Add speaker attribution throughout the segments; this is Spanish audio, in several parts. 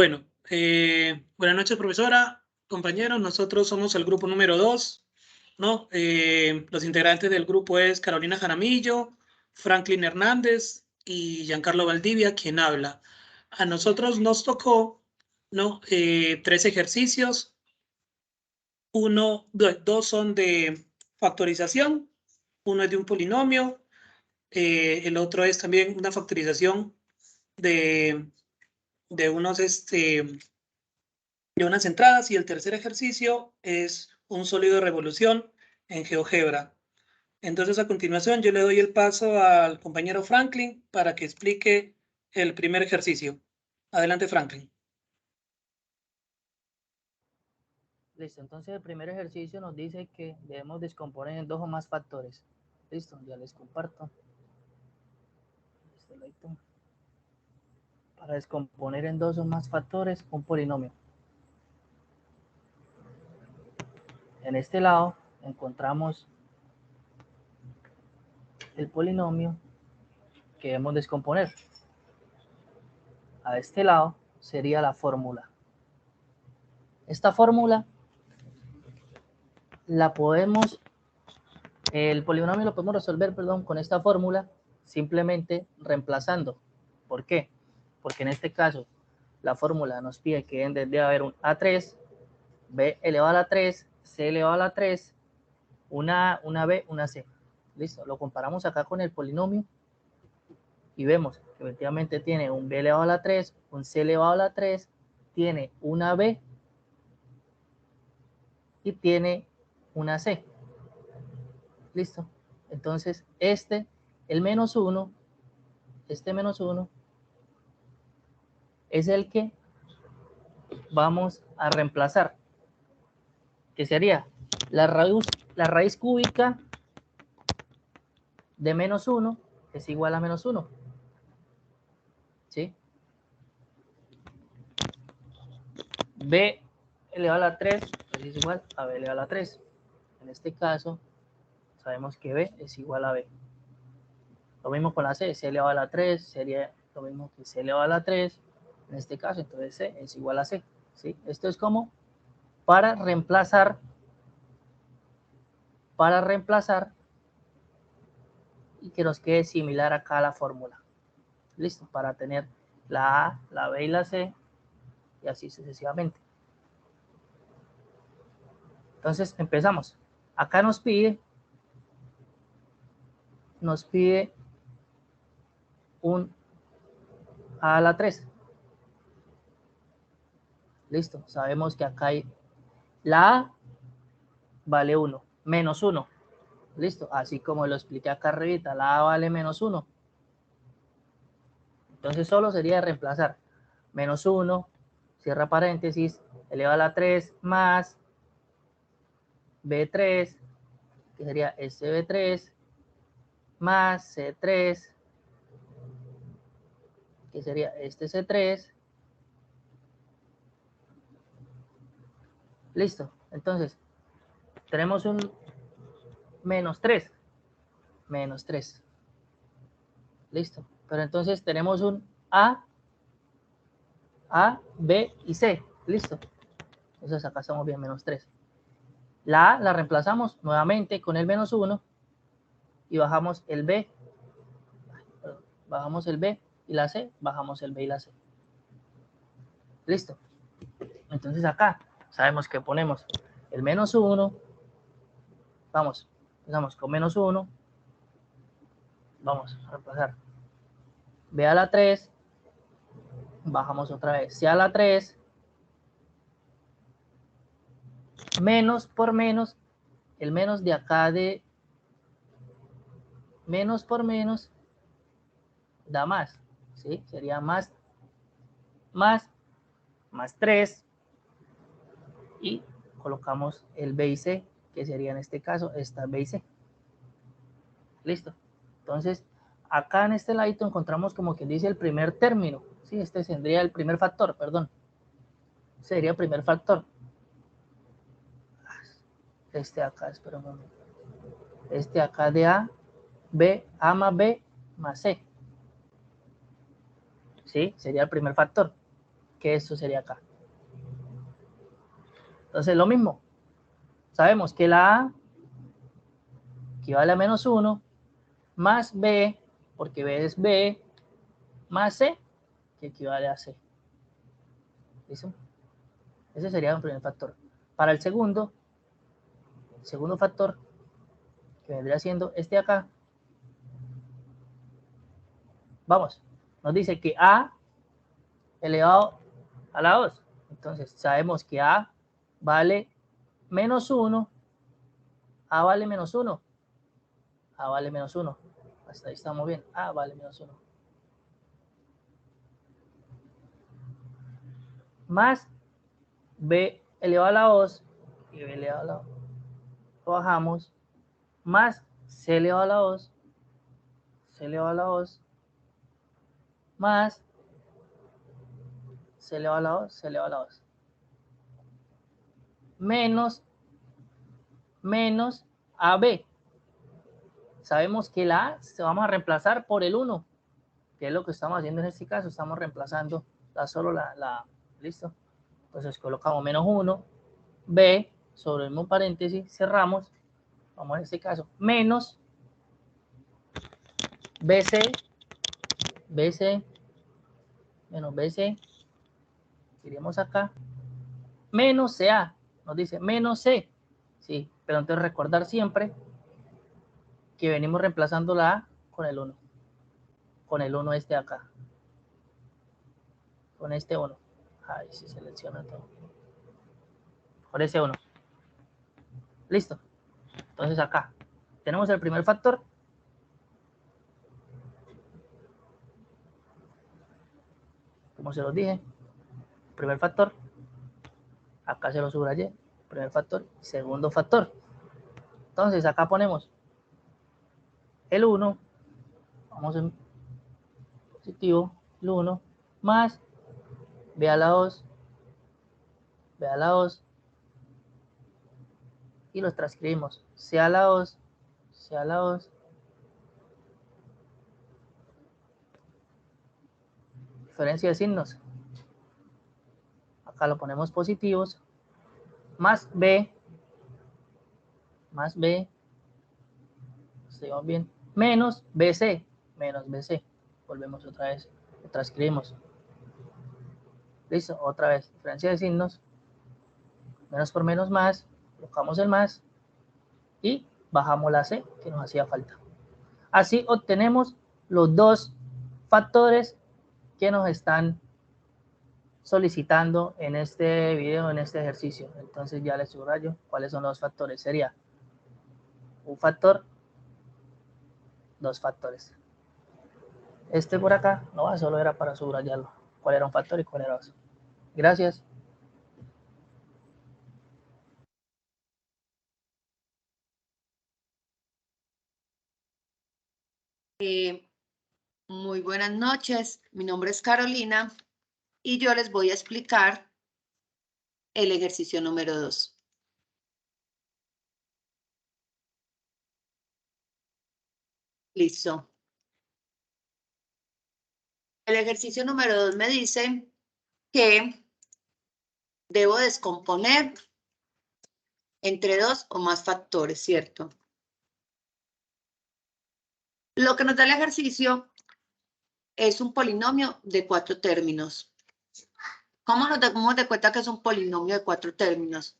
Speaker 1: Bueno, buenas noches, profesora, compañeros. Nosotros somos el grupo número 2, ¿no? Los integrantes del grupo es Carolina Jaramillo, Franklin Hernández y Giancarlo Valdivia, quien habla. A nosotros nos tocó, ¿no? 3 ejercicios. Dos son de factorización, uno es de un polinomio, el otro es también una factorización de, de de unas entradas, y el tercer ejercicio es un sólido de revolución en GeoGebra. Entonces, a continuación, yo le doy el paso al compañero Franklin para que explique el primer ejercicio. Adelante, Franklin.
Speaker 2: Listo, entonces el primer ejercicio nos dice que debemos descomponer en 2 o más factores. Listo, ya les comparto. Para descomponer en 2 o más factores un polinomio. En este lado encontramos el polinomio que debemos descomponer. A este lado sería la fórmula. Esta fórmula la podemos, el polinomio lo podemos resolver, con esta fórmula simplemente reemplazando. ¿Por qué? Porque en este caso la fórmula nos pide que debe haber un A3, B elevado a la 3, C elevado a la 3, una A, una B, una C. Listo, lo comparamos acá con el polinomio y vemos que efectivamente tiene un B elevado a la 3, un C elevado a la 3, tiene una B y tiene una C. Listo. Entonces, el menos 1, este menos 1, es el que vamos a reemplazar, que sería la raíz cúbica de menos 1 es igual a menos 1. ¿Sí? B elevado a la 3 es igual a B elevado a la 3. En este caso, sabemos que B es igual a B. Lo mismo con la C, C elevado a la 3 sería lo mismo que C elevado a la 3. En este caso, entonces C es igual a C. ¿Sí? Esto es como para reemplazar y que nos quede similar acá a la fórmula. Listo, para tener la A, la B y la C y así sucesivamente. Entonces empezamos. Acá nos pide un A a la 3. Listo, sabemos que acá hay la A vale 1, menos 1. Listo, así como lo expliqué acá arribita, la A vale menos 1. Entonces solo sería reemplazar menos 1, cierra paréntesis, elevado a la 3 más B3, que sería SB3, más C3, que sería este C3. Listo, entonces tenemos un menos 3. Listo, pero entonces tenemos un A, B y C. Listo, entonces acá estamos bien, menos 3. La A la reemplazamos nuevamente con el menos 1 y bajamos el B. Bajamos el B y la C, bajamos el B y la C. Listo. Entonces acá sabemos que ponemos el menos 1. Vamos, empezamos con menos 1. Vamos a reemplazar B a la 3. Bajamos otra vez C a la 3. Menos por menos, el menos de acá de menos por menos da más, ¿sí? Sería más 3 y colocamos el B y C, que sería en este caso esta B y C. Listo. Entonces, acá en este ladito encontramos como quien dice el primer término, ¿sí? Este sería el primer factor, perdón. Sería el primer factor. Este acá, espera un momento. Este acá de A, B, A más B más C. ¿Sí? Sería el primer factor. que esto sería acá. Entonces lo mismo. Sabemos que la A equivale a menos 1 más B, porque B es B, más C, que equivale a C. ¿Listo? Ese sería un primer factor. Para el segundo factor, que vendría siendo este de acá, vamos, nos dice que A elevado a la 2. Entonces sabemos que A vale menos 1, A vale menos 1, A vale menos 1. Hasta ahí estamos bien, A vale menos 1. Más B elevado a la 2, y B elevado a la 2, lo bajamos, más C elevado a la 2, C elevado a la 2, más C elevado a la 2, C elevado a la 2, menos AB. Sabemos que la A se vamos a reemplazar por el 1, que es lo que estamos haciendo en este caso, estamos reemplazando solo la ¿listo? Entonces colocamos menos 1, B, sobre el mismo paréntesis, cerramos, vamos en este caso, menos BC, menos BC, iremos acá, menos CA, nos dice menos C, sí, pero entonces recordar siempre que venimos reemplazando la A con el 1, con el 1 este de acá, con este 1, ahí se selecciona todo, con ese 1, listo. Entonces acá tenemos el primer factor, como se los dije, primer factor, acá se lo subrayé, primer factor, segundo factor. Entonces acá ponemos el 1, vamos en positivo, el 1, más B a la 2, B a la 2, y los transcribimos, C a la 2, C a la 2, diferencia de signos, acá lo ponemos positivos, más B, seguimos bien, menos BC, volvemos otra vez, lo transcribimos, listo, otra vez, diferencia de signos, menos por menos más, colocamos el más, y bajamos la C que nos hacía falta. Así obtenemos los dos factores que nos están solicitando en este video, en este ejercicio. Entonces ya les subrayo cuáles son los factores. Sería un factor, dos factores. Este por acá, no, solo era para subrayarlo. ¿Cuál era un factor y cuál era otro? Gracias.
Speaker 3: Muy buenas noches, mi nombre es Carolina y yo les voy a explicar el ejercicio número 2. Listo. El ejercicio número 2 me dice que debo descomponer entre dos o más factores, ¿cierto? Lo que nos da el ejercicio es un polinomio de 4 términos. ¿Cómo nos damos de cuenta que es un polinomio de 4 términos?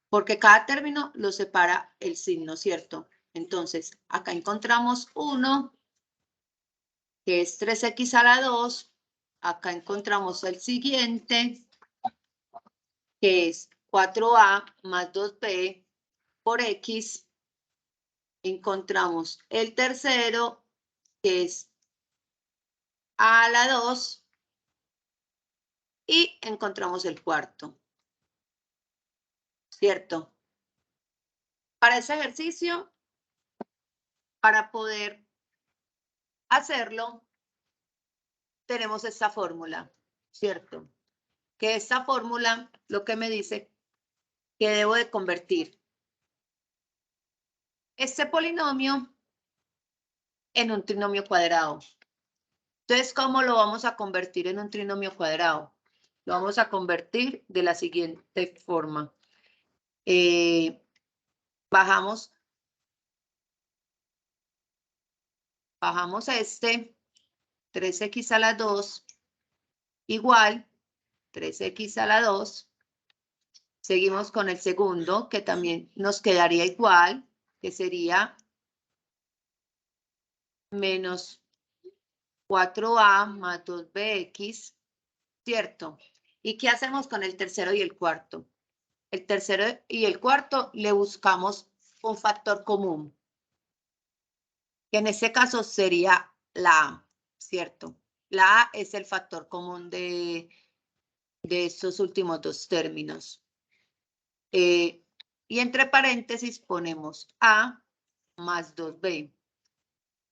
Speaker 3: Porque cada término lo separa el signo, ¿cierto? Entonces, acá encontramos 1, que es 3x a la 2. Acá encontramos el siguiente, que es 4a más 2b por x. Encontramos el tercero, que es a la 2. Y encontramos el cuarto. ¿Cierto? Para ese ejercicio, para poder hacerlo, tenemos esta fórmula, ¿cierto? Que esta fórmula lo que me dice que debo de convertir este polinomio en un trinomio cuadrado. Entonces, ¿cómo lo vamos a convertir en un trinomio cuadrado? Lo vamos a convertir de la siguiente forma. Bajamos este, 3x a la 2, igual, 3x a la 2. Seguimos con el segundo, que también nos quedaría igual, que sería menos 4a más 2bx, ¿cierto? ¿Y qué hacemos con el tercero y el cuarto? El tercero y el cuarto le buscamos un factor común, que en este caso sería la A, ¿cierto? La A es el factor común de estos últimos dos términos. Y entre paréntesis ponemos A más 2b,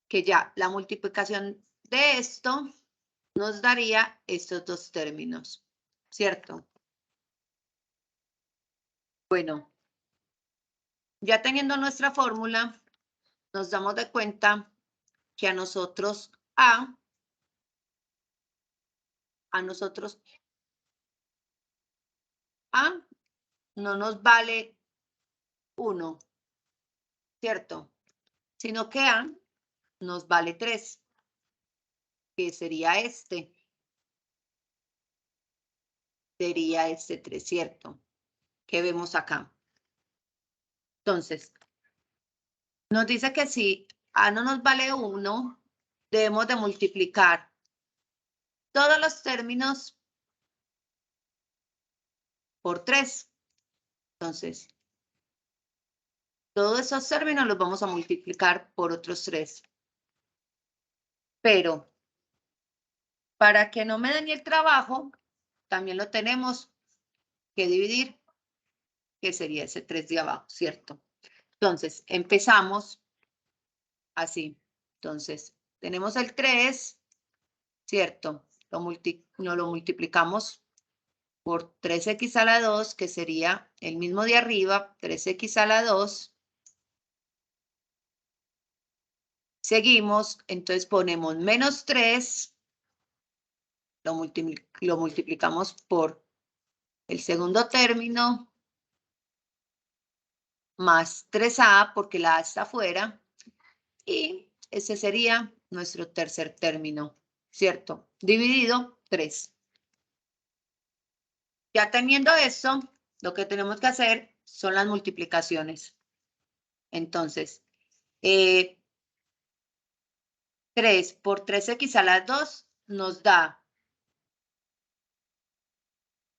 Speaker 3: que ya la multiplicación de esto nos daría estos dos términos, ¿cierto? Bueno, ya teniendo nuestra fórmula, nos damos de cuenta que a nosotros A no nos vale 1, ¿cierto? Sino que A nos vale 3, que sería este. Sería este 3, ¿cierto? Que vemos acá. Entonces, nos dice que si A no nos vale 1, debemos de multiplicar todos los términos por 3. Entonces, todos esos términos los vamos a multiplicar por otros 3. Pero, para que no me dañe el trabajo, también lo tenemos que dividir, que sería ese 3 de abajo, ¿cierto? Entonces, empezamos así. Entonces, tenemos el 3, ¿cierto? Lo multiplicamos por 3x a la 2, que sería el mismo de arriba, 3x a la 2. Seguimos, entonces ponemos menos 3, lo multiplicamos por el segundo término, más 3a, porque la a está afuera, y ese sería nuestro tercer término, ¿cierto? Dividido 3. Ya teniendo eso, lo que tenemos que hacer son las multiplicaciones. Entonces, 3 por 3x a la 2 nos da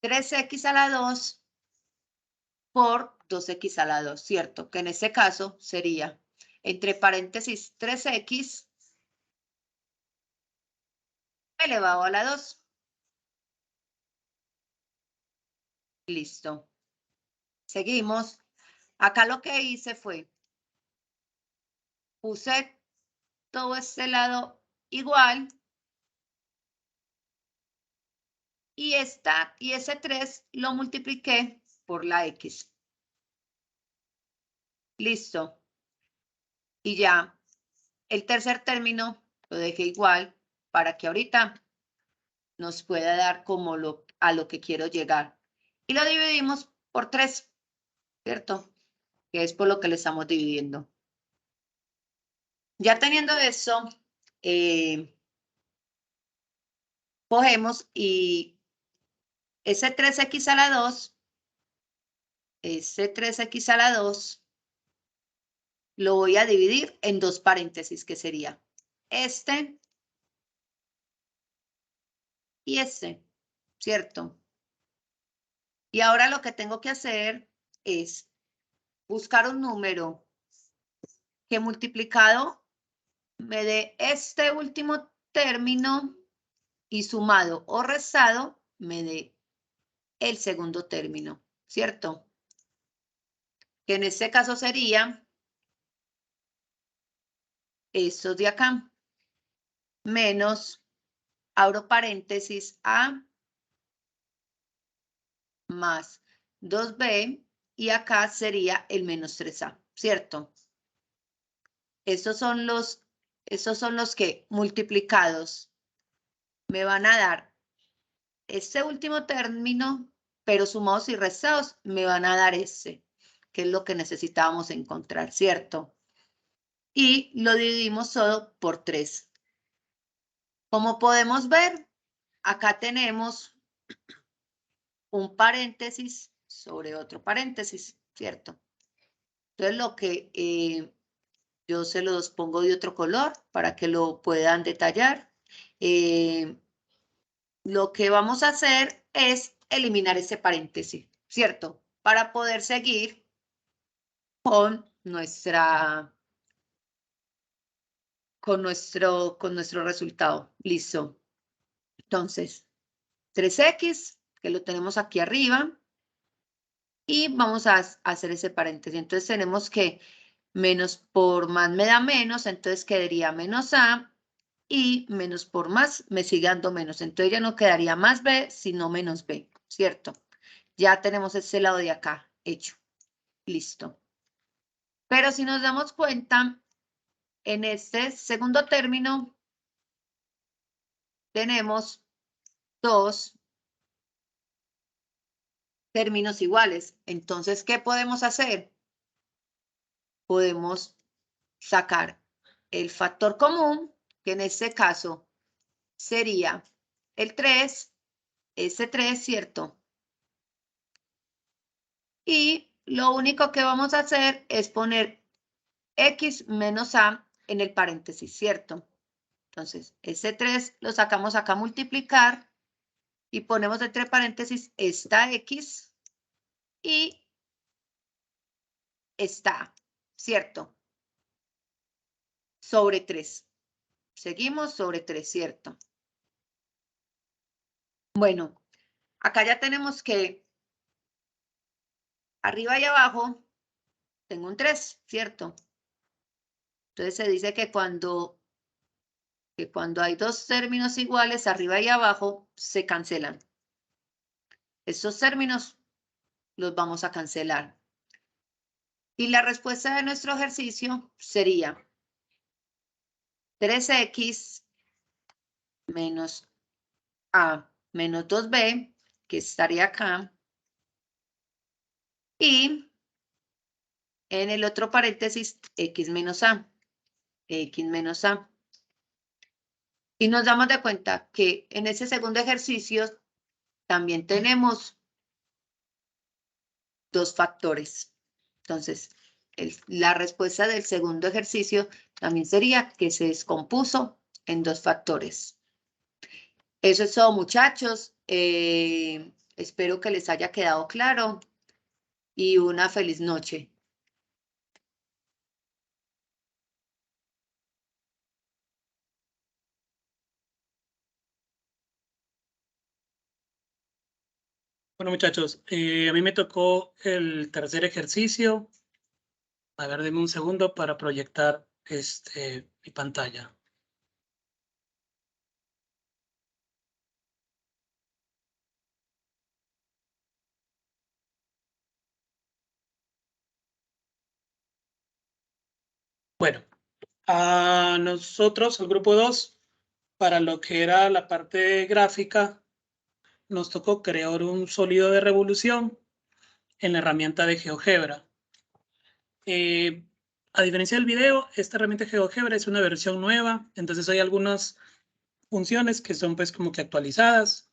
Speaker 3: 3x a la 2 por 2x a la 2, ¿cierto? Que en este caso sería, entre paréntesis, 3x elevado a la 2. Listo. Seguimos. Acá lo que hice fue, puse todo este lado igual y ese 3 lo multipliqué por la x. Listo. Y ya el tercer término lo dejé igual para que ahorita nos pueda dar como a lo que quiero llegar. Y lo dividimos por 3, ¿cierto? Que es por lo que le estamos dividiendo. Ya teniendo eso, cogemos y ese 3x a la 2, lo voy a dividir en dos paréntesis, que sería este y este, ¿cierto? Y ahora lo que tengo que hacer es buscar un número que multiplicado me dé este último término y sumado o restado me dé el segundo término, ¿cierto? Que en este caso sería estos de acá, menos, abro paréntesis, A más 2b, y acá sería el menos 3a, ¿cierto? Estos son los que multiplicados me van a dar este último término, pero sumados y restados, me van a dar ese, que es lo que necesitábamos encontrar, ¿cierto? Y lo dividimos todo por 3. Como podemos ver, acá tenemos un paréntesis sobre otro paréntesis, ¿cierto? Entonces lo que yo se los pongo de otro color para que lo puedan detallar. Lo que vamos a hacer es eliminar ese paréntesis, ¿cierto? Para poder seguir con con nuestro resultado. Listo. Entonces, 3x, que lo tenemos aquí arriba, y vamos a hacer ese paréntesis. Entonces tenemos que menos por más me da menos, entonces quedaría menos a, y menos por más me sigue dando menos. Entonces ya no quedaría más b, sino menos b, ¿cierto? Ya tenemos este lado de acá hecho. Listo. Pero si nos damos cuenta, en este segundo término tenemos 2 términos iguales. Entonces, ¿qué podemos hacer? Podemos sacar el factor común, que en este caso sería el 3, ese 3, ¿cierto? Y lo único que vamos a hacer es poner x menos a en el paréntesis, ¿cierto? Entonces, ese 3 lo sacamos acá a multiplicar y ponemos entre paréntesis esta x y esta, ¿cierto? Sobre 3. Seguimos sobre 3, ¿cierto? Bueno, acá ya tenemos que arriba y abajo tengo un 3, ¿cierto? Entonces se dice que cuando hay 2 términos iguales, arriba y abajo, se cancelan. Estos términos los vamos a cancelar. Y la respuesta de nuestro ejercicio sería 3x menos a menos 2b, que estaría acá, y en el otro paréntesis, x menos a. Y nos damos de cuenta que en ese segundo ejercicio también tenemos 2 factores. Entonces, la respuesta del segundo ejercicio también sería que se descompuso en 2 factores. Eso es todo, muchachos. Espero que les haya quedado claro y una feliz noche.
Speaker 1: Bueno, muchachos, a mí me tocó el tercer ejercicio. A ver, denme un segundo para proyectar mi pantalla. Bueno, a nosotros, al grupo 2, para lo que era la parte gráfica, nos tocó crear un sólido de revolución en la herramienta de GeoGebra. A diferencia del video, esta herramienta de GeoGebra es una versión nueva, entonces hay algunas funciones que son pues como que actualizadas,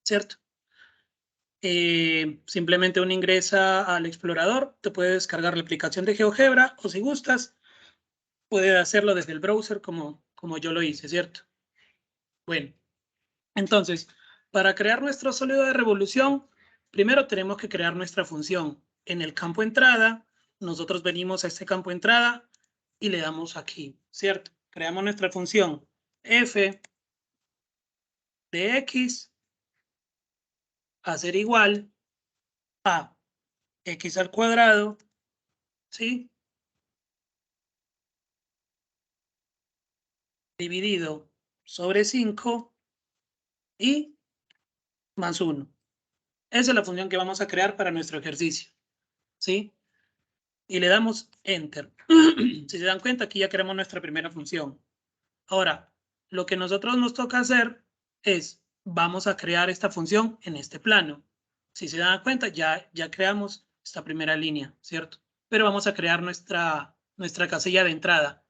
Speaker 1: ¿cierto? Simplemente uno ingresa al explorador, te puede descargar la aplicación de GeoGebra o si gustas, puede hacerlo desde el browser como yo lo hice, ¿cierto? Bueno, entonces, para crear nuestro sólido de revolución, primero tenemos que crear nuestra función. En el campo entrada, nosotros venimos a este campo entrada y le damos aquí, ¿cierto? Creamos nuestra función f de x a ser igual a x al cuadrado, ¿sí? Dividido sobre 5 y más 1. Esa es la función que vamos a crear para nuestro ejercicio, ¿sí? Y le damos Enter. Si se dan cuenta, aquí ya creamos nuestra primera función. Ahora, lo que nosotros nos toca hacer es vamos a crear esta función en este plano. Si se dan cuenta, ya creamos esta primera línea, ¿cierto? Pero vamos a crear nuestra casilla de entrada.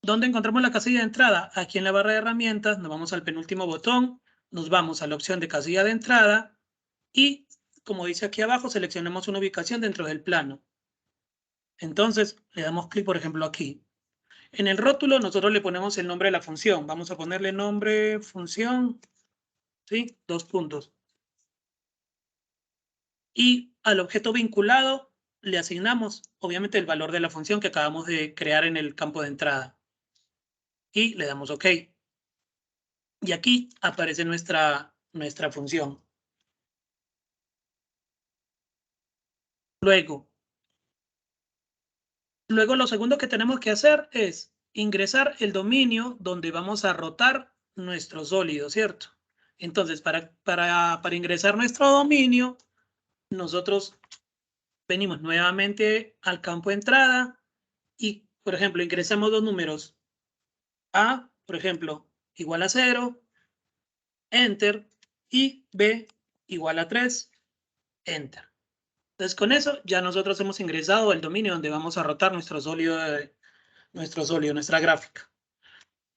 Speaker 1: ¿Dónde encontramos la casilla de entrada? Aquí en la barra de herramientas, nos vamos al penúltimo botón, nos vamos a la opción de casilla de entrada y, como dice aquí abajo, seleccionamos una ubicación dentro del plano. Entonces, le damos clic, por ejemplo, aquí. En el rótulo, nosotros le ponemos el nombre de la función. Vamos a ponerle nombre función, ¿sí? 2 puntos. Y al objeto vinculado le asignamos, obviamente, el valor de la función que acabamos de crear en el campo de entrada. Y le damos OK. Y aquí aparece nuestra función. Luego lo segundo que tenemos que hacer es ingresar el dominio donde vamos a rotar nuestro sólido, ¿cierto? Entonces, para ingresar nuestro dominio, nosotros venimos nuevamente al campo de entrada y, por ejemplo, ingresamos 2 números. A, por ejemplo, igual a 0, Enter, y B igual a 3, Enter. Entonces, con eso ya nosotros hemos ingresado el dominio donde vamos a rotar nuestro sólido, nuestra gráfica.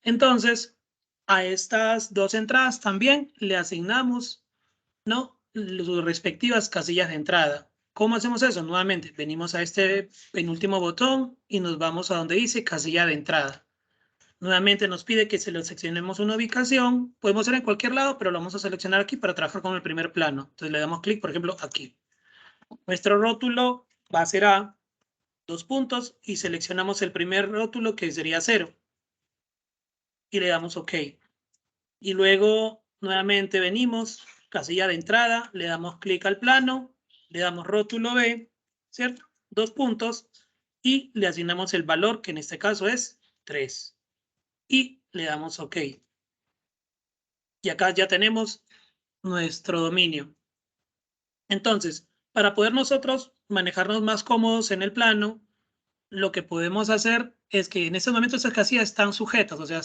Speaker 1: Entonces, a estas 2 entradas también le asignamos, ¿no?, sus respectivas casillas de entrada. ¿Cómo hacemos eso? Nuevamente, venimos a este penúltimo botón y nos vamos a donde dice casilla de entrada. Nuevamente nos pide que seleccionemos una ubicación. Podemos ser en cualquier lado, pero lo vamos a seleccionar aquí para trabajar con el primer plano. Entonces le damos clic, por ejemplo, aquí. Nuestro rótulo va a ser A, 2 puntos, y seleccionamos el primer rótulo que sería 0. Y le damos OK. Y luego nuevamente venimos, casilla de entrada, le damos clic al plano, le damos rótulo B, ¿cierto? 2 puntos, y le asignamos el valor, que en este caso es 3. Y le damos OK. Y acá ya tenemos nuestro dominio. Entonces, para poder nosotros manejarnos más cómodos en el plano, lo que podemos hacer es que en este momento estas casillas están sujetas, o sea,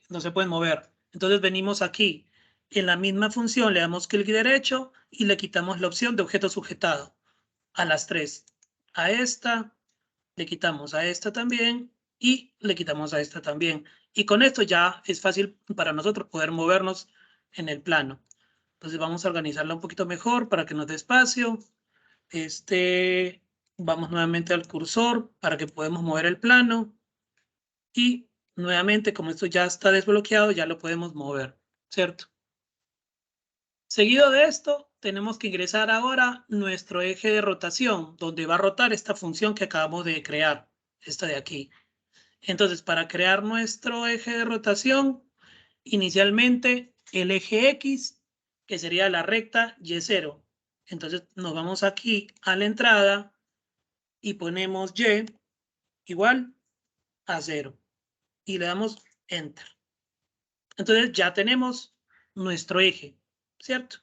Speaker 1: no se pueden mover. Entonces venimos aquí, en la misma función le damos clic derecho y le quitamos la opción de objeto sujetado a las 3. A esta, le quitamos a esta también y le quitamos a esta también. Y con esto ya es fácil para nosotros poder movernos en el plano. Entonces vamos a organizarla un poquito mejor para que nos dé espacio. Vamos nuevamente al cursor para que podamos mover el plano. Y nuevamente, como esto ya está desbloqueado, ya lo podemos mover, ¿cierto? Seguido de esto, tenemos que ingresar ahora nuestro eje de rotación, donde va a rotar esta función que acabamos de crear, esta de aquí. Entonces, para crear nuestro eje de rotación, inicialmente el eje X, que sería la recta Y0. Entonces, nos vamos aquí a la entrada y ponemos Y igual a 0. Y le damos Enter. Entonces, ya tenemos nuestro eje, ¿cierto?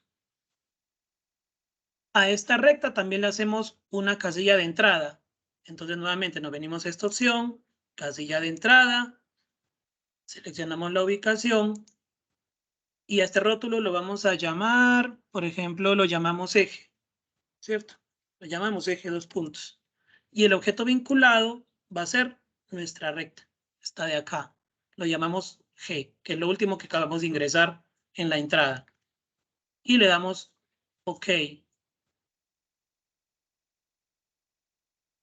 Speaker 1: A esta recta también le hacemos una casilla de entrada. Entonces, nuevamente nos venimos a esta opción, casilla de entrada, seleccionamos la ubicación y a este rótulo lo vamos a llamar, por ejemplo, lo llamamos eje, ¿cierto? Lo llamamos eje 2 puntos. Y el objeto vinculado va a ser nuestra recta, esta de acá. Lo llamamos G, que es lo último que acabamos de ingresar en la entrada. Y le damos OK.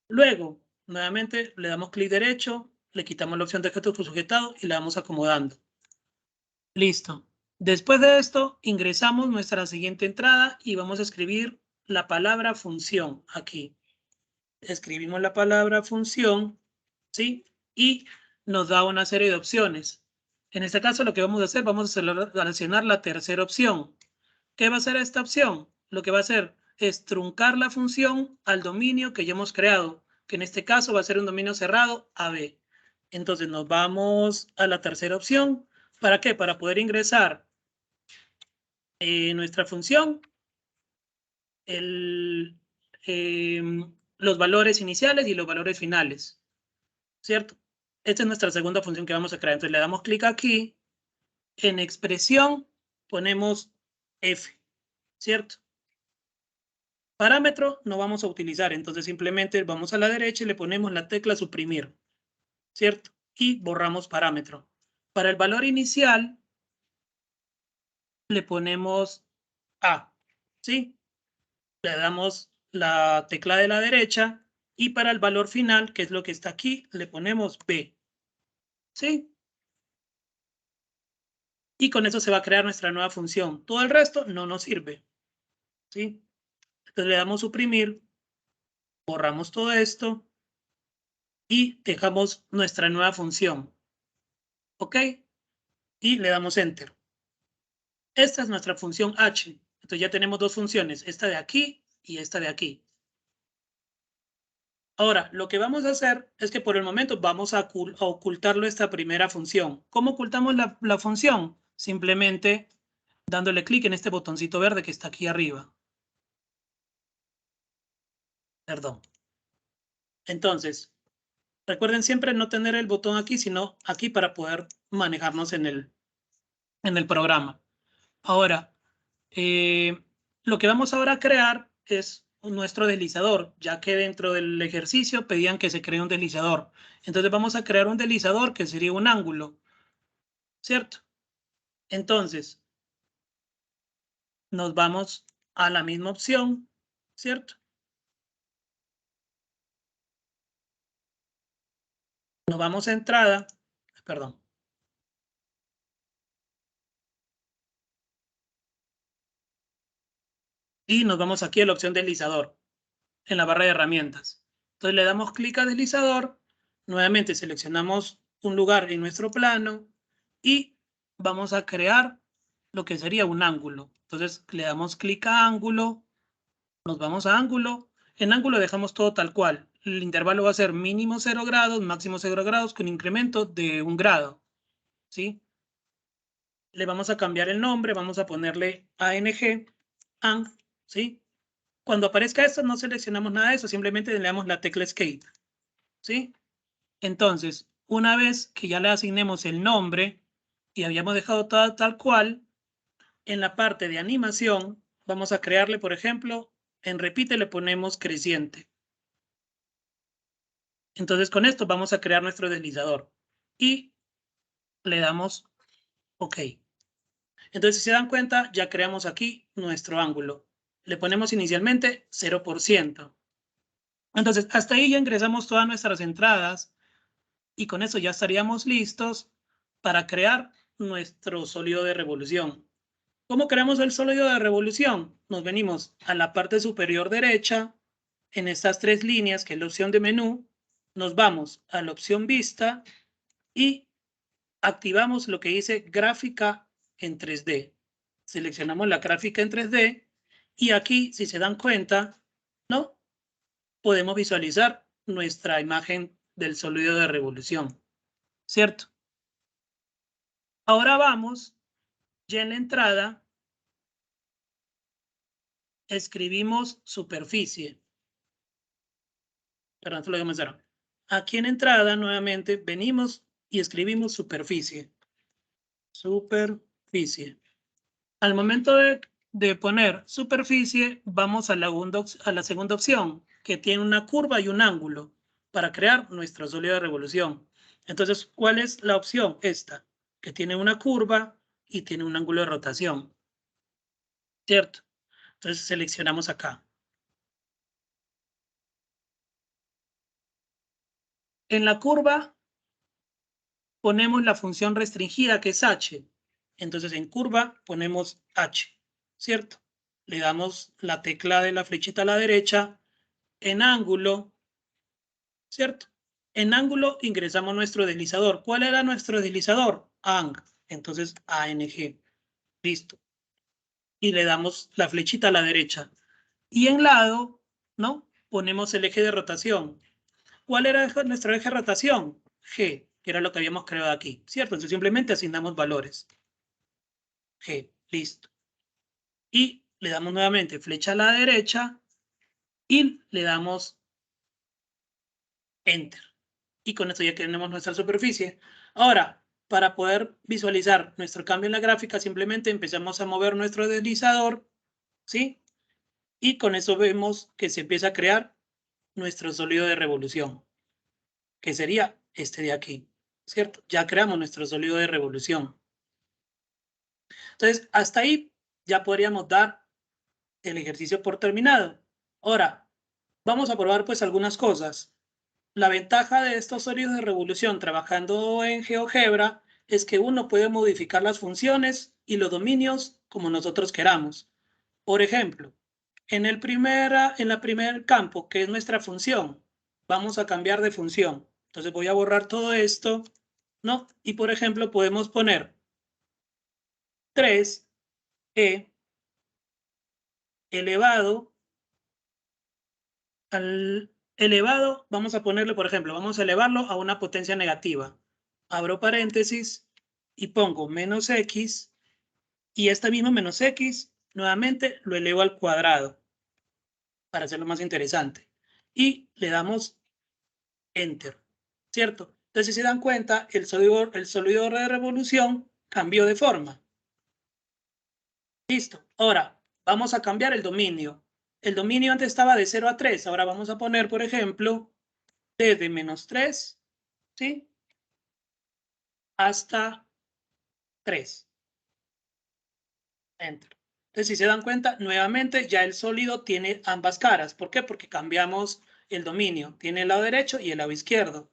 Speaker 1: Luego, nuevamente le damos clic derecho, le quitamos la opción de objeto sujetado y le vamos acomodando. Listo. Después de esto, ingresamos nuestra siguiente entrada y vamos a escribir la palabra función aquí. Escribimos la palabra función, ¿sí? Y nos da una serie de opciones. En este caso, lo que vamos a hacer, vamos a seleccionar la tercera opción. ¿Qué va a hacer esta opción? Lo que va a hacer es truncar la función al dominio que ya hemos creado, que en este caso va a ser un dominio cerrado AB. Entonces nos vamos a la tercera opción. ¿Para qué? Para poder ingresar nuestra función, los valores iniciales y los valores finales, ¿cierto? Esta es nuestra segunda función que vamos a crear. Entonces le damos clic aquí en expresión ponemos F, ¿cierto? Parámetro no vamos a utilizar, entonces simplemente vamos a la derecha y le ponemos la tecla suprimir, ¿cierto? Y borramos parámetro. Para el valor inicial le ponemos A, ¿sí? Le damos la tecla de la derecha y para el valor final, que es lo que está aquí, le ponemos B, ¿sí? Y con eso se va a crear nuestra nueva función. Todo el resto no nos sirve, ¿sí? Entonces le damos suprimir, borramos todo esto y dejamos nuestra nueva función, ¿ok? Y le damos Enter. Esta es nuestra función H. Entonces ya tenemos dos funciones, esta de aquí y esta de aquí. Ahora, lo que vamos a hacer es que por el momento vamos a ocultarlo esta primera función. ¿Cómo ocultamos la función? Simplemente dándole clic en este botoncito verde que está aquí arriba. Perdón. Entonces, recuerden siempre no tener el botón aquí, sino aquí para poder manejarnos en el programa. Ahora, lo que vamos ahora a crear es nuestro deslizador, ya que dentro del ejercicio pedían que se cree un deslizador. Entonces vamos a crear un deslizador que sería un ángulo, ¿cierto? Entonces, nos vamos a la misma opción, ¿cierto? Nos vamos a entrada, perdón. Y nos vamos aquí a la opción deslizador, en la barra de herramientas. Entonces le damos clic a deslizador, nuevamente seleccionamos un lugar en nuestro plano y vamos a crear lo que sería un ángulo. Entonces le damos clic a ángulo, nos vamos a ángulo. En ángulo dejamos todo tal cual. El intervalo va a ser mínimo 0 grados, máximo 0 grados con incremento de 1 grado, ¿sí? Le vamos a cambiar el nombre, vamos a ponerle ANG, ¿sí? Cuando aparezca esto no seleccionamos nada de eso, simplemente le damos la tecla Escape, ¿sí? Entonces, una vez que ya le asignemos el nombre y habíamos dejado todo tal cual, en la parte de animación vamos a crearle, por ejemplo, en repite le ponemos creciente. Entonces con esto vamos a crear nuestro deslizador y le damos OK. Entonces si se dan cuenta ya creamos aquí nuestro ángulo. Le ponemos inicialmente 0%. Entonces hasta ahí ya ingresamos todas nuestras entradas y con eso ya estaríamos listos para crear nuestro sólido de revolución. ¿Cómo creamos el sólido de revolución? Nos venimos a la parte superior derecha, en estas tres líneas, que es la opción de menú, nos vamos a la opción vista y activamos lo que dice gráfica en 3D. Seleccionamos la gráfica en 3D y aquí, si se dan cuenta, ¿no? Podemos visualizar nuestra imagen del sólido de revolución, ¿cierto? Ahora vamos, ya en la entrada, escribimos superficie. Perdón, esto lo dejamos cero. Aquí en entrada, nuevamente, venimos y escribimos superficie. Superficie. Al momento de poner superficie, vamos a la segunda opción, que tiene una curva y un ángulo, para crear nuestro sólido de revolución. Entonces, ¿cuál es la opción? Esta, que tiene una curva y tiene un ángulo de rotación. ¿Cierto? Entonces, seleccionamos acá. En la curva ponemos la función restringida que es h. Entonces en curva ponemos h, ¿cierto? Le damos la tecla de la flechita a la derecha. En ángulo, ¿cierto? En ángulo ingresamos nuestro deslizador. ¿Cuál era nuestro deslizador? ANG. Entonces ANG. Listo. Y le damos la flechita a la derecha. Y en lado, ¿no? Ponemos el eje de rotación. ¿Cuál era nuestro eje de rotación? G, que era lo que habíamos creado aquí, ¿cierto? Entonces simplemente asignamos valores. G, listo. Y le damos nuevamente flecha a la derecha y le damos Enter. Y con esto ya tenemos nuestra superficie. Ahora, para poder visualizar nuestro cambio en la gráfica, simplemente empezamos a mover nuestro deslizador, ¿sí? Y con eso vemos que se empieza a crear nuestro sólido de revolución, que sería este de aquí, ¿cierto? Ya creamos nuestro sólido de revolución. Entonces, hasta ahí ya podríamos dar el ejercicio por terminado. Ahora, vamos a probar pues algunas cosas. La ventaja de estos sólidos de revolución trabajando en GeoGebra es que uno puede modificar las funciones y los dominios como nosotros queramos. Por ejemplo, en la primer campo, que es nuestra función, vamos a cambiar de función. Entonces voy a borrar todo esto, ¿no? Y por ejemplo, podemos poner 3e elevado al elevado, vamos a ponerle, por ejemplo, vamos a elevarlo a una potencia negativa. Abro paréntesis y pongo menos x, y esta misma menos x, nuevamente lo elevo al cuadrado, para hacerlo más interesante. Y le damos Enter, ¿cierto? Entonces, si se dan cuenta, el sólido de revolución cambió de forma. Listo. Ahora, vamos a cambiar el dominio. El dominio antes estaba de 0 a 3. Ahora vamos a poner, por ejemplo, desde menos 3, ¿sí? Hasta 3. Enter. Entonces, si se dan cuenta, nuevamente ya el sólido tiene ambas caras. ¿Por qué? Porque cambiamos el dominio. Tiene el lado derecho y el lado izquierdo.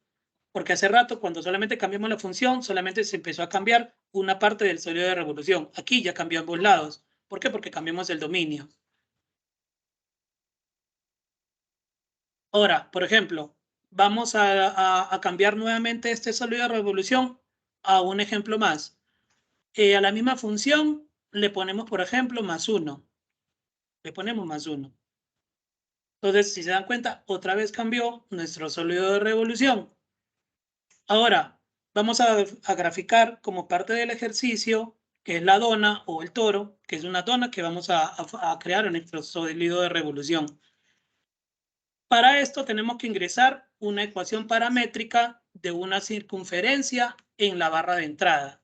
Speaker 1: Porque hace rato, cuando solamente cambiamos la función, solamente se empezó a cambiar una parte del sólido de revolución. Aquí ya cambió ambos lados. ¿Por qué? Porque cambiamos el dominio. Ahora, por ejemplo, vamos a cambiar nuevamente este sólido de revolución a un ejemplo más. A la misma función le ponemos, por ejemplo, más 1. Le ponemos más 1. Entonces, si se dan cuenta, otra vez cambió nuestro sólido de revolución. Ahora, vamos a graficar como parte del ejercicio, que es la dona o el toro, que es una dona que vamos a crear en nuestro sólido de revolución. Para esto tenemos que ingresar una ecuación paramétrica de una circunferencia en la barra de entrada.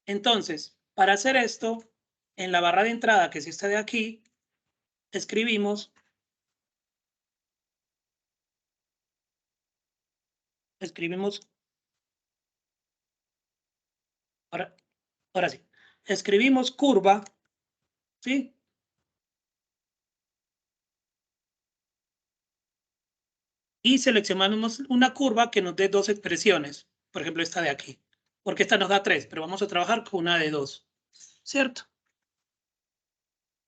Speaker 1: Entonces, para hacer esto, en la barra de entrada, que es esta de aquí, escribimos ahora sí, escribimos curva, ¿sí? Y seleccionamos una curva que nos dé dos expresiones, por ejemplo esta de aquí, porque esta nos da 3, pero vamos a trabajar con una de 2, ¿cierto?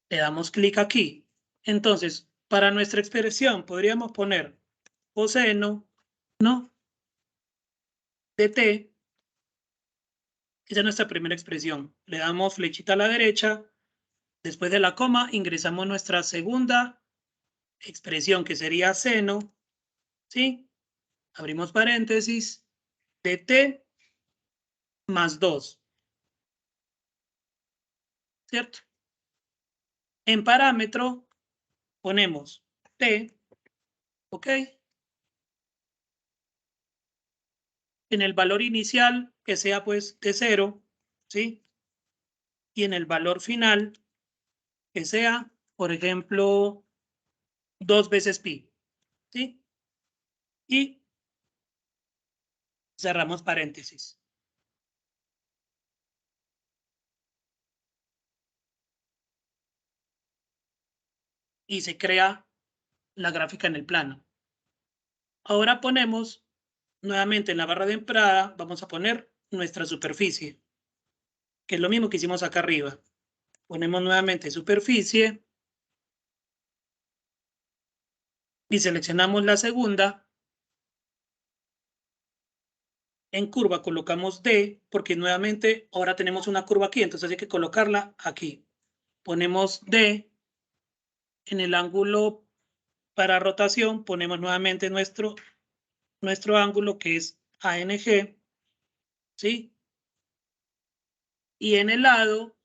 Speaker 1: Le damos clic aquí. Entonces, para nuestra expresión podríamos poner coseno, ¿no? De t. Esa es nuestra primera expresión. Le damos flechita a la derecha. Después de la coma ingresamos nuestra segunda expresión, que sería seno, ¿sí? Abrimos paréntesis, de t más 2, ¿cierto? En parámetro ponemos t, ¿ok? En el valor inicial, que sea pues de 0, ¿sí? Y en el valor final, que sea, por ejemplo, 2 veces pi, ¿sí? Y cerramos paréntesis. Y se crea la gráfica en el plano. Ahora ponemos nuevamente en la barra de entrada, vamos a poner nuestra superficie, que es lo mismo que hicimos acá arriba. Ponemos nuevamente superficie y seleccionamos la segunda. En curva colocamos D, porque nuevamente ahora tenemos una curva aquí, entonces hay que colocarla aquí. Ponemos D. En el ángulo para rotación ponemos nuevamente nuestro ángulo, que es ANG, ¿sí? Y en el lado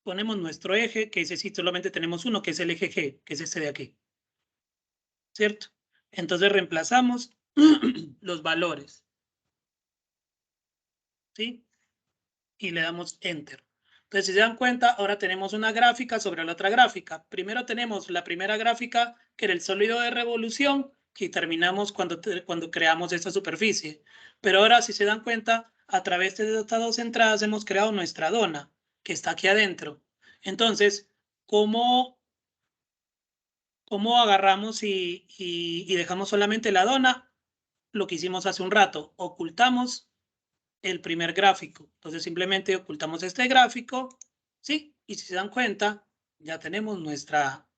Speaker 1: ponemos nuestro eje, que ese sí solamente tenemos uno, que es el eje G, que es este de aquí, ¿cierto? Entonces reemplazamos los valores. ¿sí? Y le damos Enter. Entonces, si se dan cuenta, ahora tenemos una gráfica sobre la otra gráfica. Primero tenemos la primera gráfica, que era el sólido de revolución, que terminamos cuando creamos esta superficie. Pero ahora, si se dan cuenta, a través de estas dos entradas hemos creado nuestra dona, que está aquí adentro. Entonces, ¿cómo agarramos y dejamos solamente la dona? Lo que hicimos hace un rato, ocultamos el primer gráfico. Entonces simplemente ocultamos este gráfico, ¿sí? Y si se dan cuenta, ya tenemos nuestra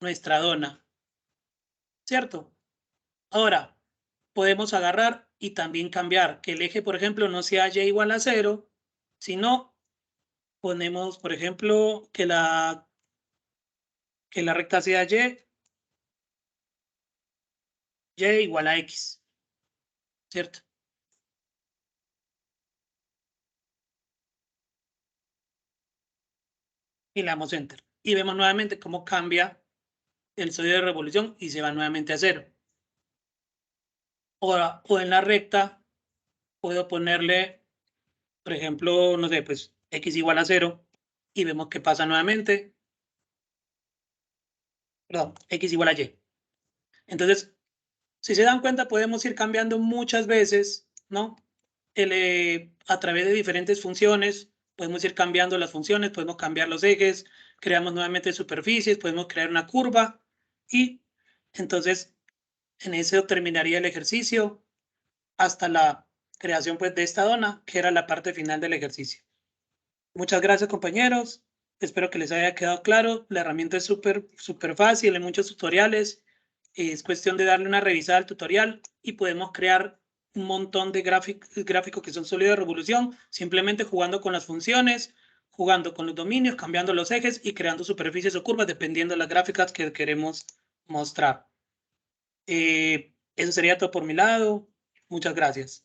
Speaker 1: dona, ¿cierto? Ahora, podemos agarrar y también cambiar que el eje, por ejemplo, no sea y igual a 0, sino ponemos, por ejemplo, que la recta sea y igual a x, ¿cierto? Y le damos Enter. Y vemos nuevamente cómo cambia el sólido de revolución y se va nuevamente a 0. O en la recta puedo ponerle, por ejemplo, no sé, pues x igual a 0 y vemos que pasa nuevamente. Perdón, x igual a y. Entonces, si se dan cuenta, podemos ir cambiando muchas veces, ¿no? A través de diferentes funciones, podemos ir cambiando las funciones, podemos cambiar los ejes, creamos nuevamente superficies, podemos crear una curva y entonces en eso terminaría el ejercicio hasta la creación pues de esta dona, que era la parte final del ejercicio. Muchas gracias, compañeros. Espero que les haya quedado claro. La herramienta es súper fácil, hay muchos tutoriales. Es cuestión de darle una revisada al tutorial y podemos crear un montón de gráficos que son sólidos de revolución, simplemente jugando con las funciones, jugando con los dominios, cambiando los ejes y creando superficies o curvas dependiendo de las gráficas que queremos mostrar. Eso sería todo por mi lado. Muchas gracias.